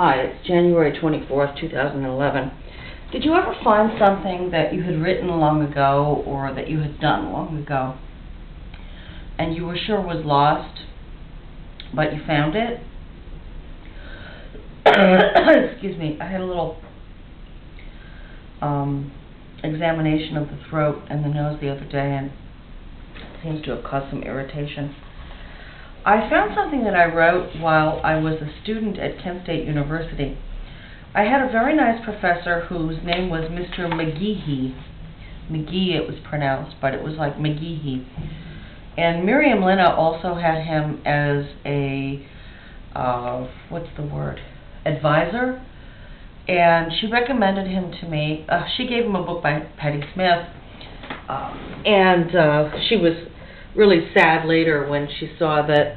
Hi, it's January 24th, 2011. Did you ever find something that you had written long ago or that you had done long ago and you were sure was lost, but you found it? Excuse me, I had a little examination of the throat and the nose the other day, and it seems to have caused some irritation. I found something that I wrote while I was a student at Kent State University. I had a very nice professor whose name was Mr. McGehee. McGee it was pronounced, but it was like McGehee. And Miriam Linna also had him as a, advisor. And she recommended him to me. She gave him a book by Patti Smith. She was really sad later when she saw that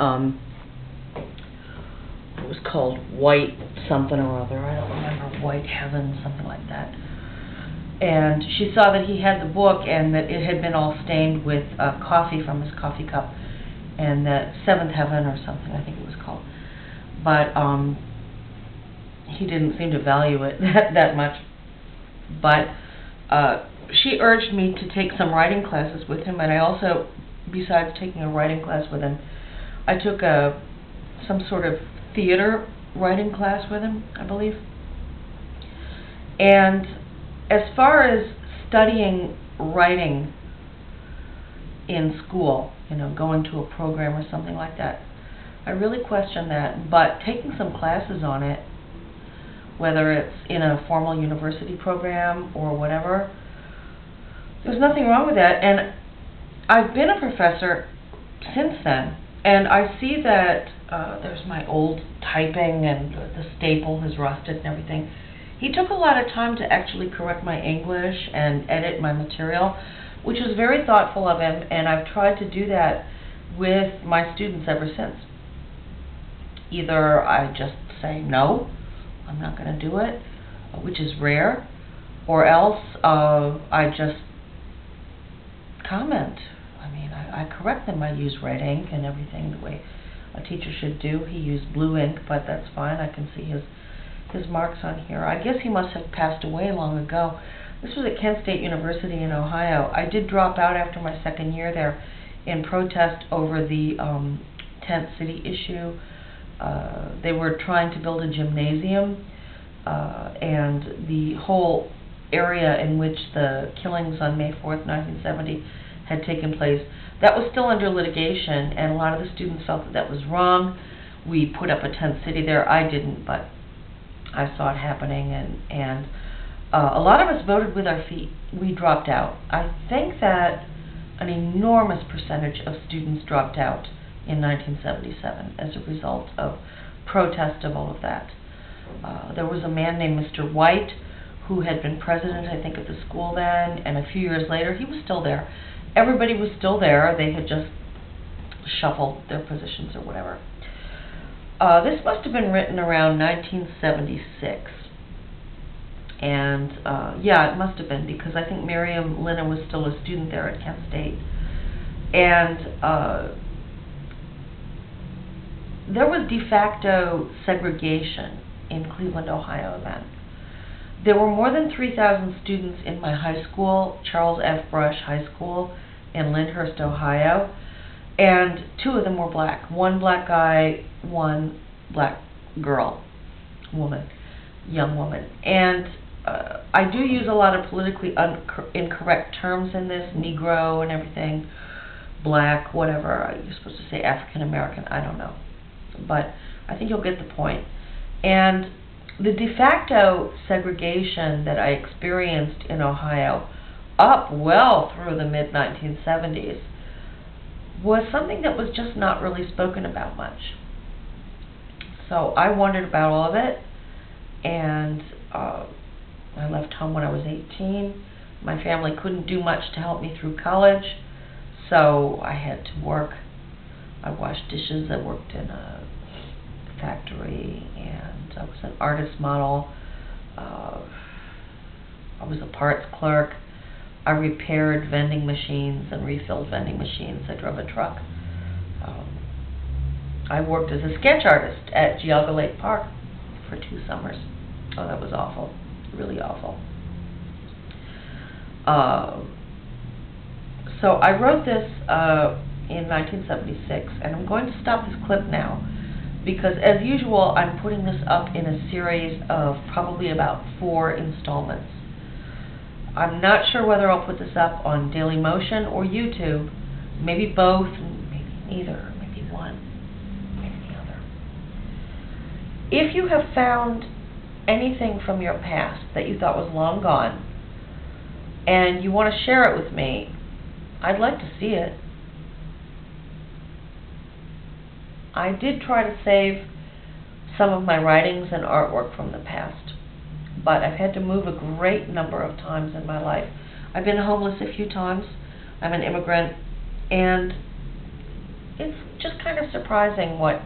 it was called White something or other. I don't remember, White Heaven, something like that. And she saw that he had the book and that it had been all stained with coffee from his coffee cup, and that Seventh Heaven or something, I think it was called. But he didn't seem to value it that much. But she urged me to take some writing classes with him, and I also, besides taking a writing class with him, I took some sort of theater writing class with him, I believe. And as far as studying writing in school, going to a program or something like that, I really question that. But taking some classes on it, whether it's in a formal university program or whatever, there's nothing wrong with that. And I've been a professor since then, and I see that there's my old typing, and the staple has rusted and everything. He took a lot of time to actually correct my English and edit my material, which was very thoughtful of him, and I've tried to do that with my students ever since. Either I just say, no, I'm not going to do it, which is rare, or else I just comment. I correct them. I use red ink and everything the way a teacher should do. He used blue ink, but that's fine. I can see his marks on here. I guess he must have passed away long ago. This was at Kent State University in Ohio. I did drop out after my second year there in protest over the tent city issue. They were trying to build a gymnasium, and the whole area in which the killings on May 4th, 1970 had taken place, that was still under litigation, and a lot of the students felt that was wrong. We put up a tent city there. I didn't, but I saw it happening, and a lot of us voted with our feet. We dropped out. I think that an enormous percentage of students dropped out in 1977 as a result of protest of all of that. There was a man named Mr. White who had been president, I think, of the school then, and a few years later he was still there. Everybody was still there. They had just shuffled their positions or whatever. This must have been written around 1976. And yeah, it must have been, because I think Miriam Linna was still a student there at Kent State. And there was de facto segregation in Cleveland, Ohio then. There were more than 3,000 students in my high school, Charles F. Brush High School in Lyndhurst, Ohio, and two of them were black. One black guy, one black girl, young woman. And I do use a lot of politically incorrect terms in this, Negro and everything, black, whatever. You're supposed to say African American, I don't know. But I think you'll get the point. And the de facto segregation that I experienced in Ohio up well through the mid-1970s was something that was just not really spoken about much. So I wondered about all of it, and I left home when I was 18. My family couldn't do much to help me through college, so I had to work. I washed dishes. I worked in a factory, and I was an artist model. I was a parts clerk. I repaired vending machines and refilled vending machines. I drove a truck. I worked as a sketch artist at Geauga Lake Park for 2 summers. Oh, that was awful. Really awful. So I wrote this in 1976, and I'm going to stop this clip now because, as usual, I'm putting this up in a series of probably about 4 installments. I'm not sure whether I'll put this up on Dailymotion or YouTube, maybe both, maybe neither, maybe one, maybe the other. If you have found anything from your past that you thought was long gone, and you want to share it with me, I'd like to see it. I did try to save some of my writings and artwork from the past, but I've had to move a great number of times in my life. I've been homeless a few times. I'm an immigrant, and it's just kind of surprising what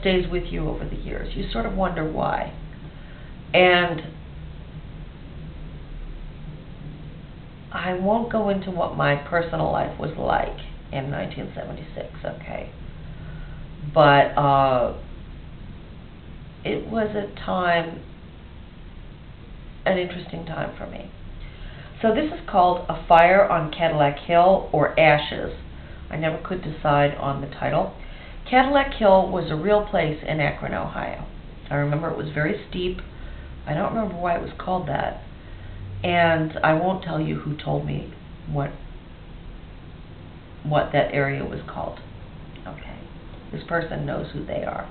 stays with you over the years. You sort of wonder why. And I won't go into what my personal life was like in 1976, okay? But it was an interesting time for me. So this is called A Fire on Cadillac Hill, or Ashes. I never could decide on the title. Cadillac Hill was a real place in Akron, Ohio. I remember it was very steep. I don't remember why it was called that. And I won't tell you who told me what that area was called. Okay. This person knows who they are.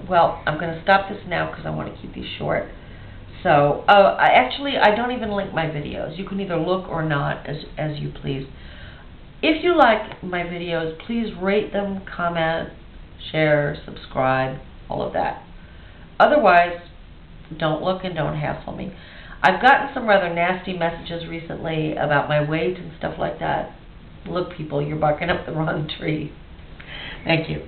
Well, I'm going to stop this now because I want to keep these short. So, I don't even link my videos. You can either look or not, as you please. If you like my videos, please rate them, comment, share, subscribe, all of that. Otherwise, don't look and don't hassle me. I've gotten some rather nasty messages recently about my weight and stuff like that. Look, people, you're barking up the wrong tree. Thank you.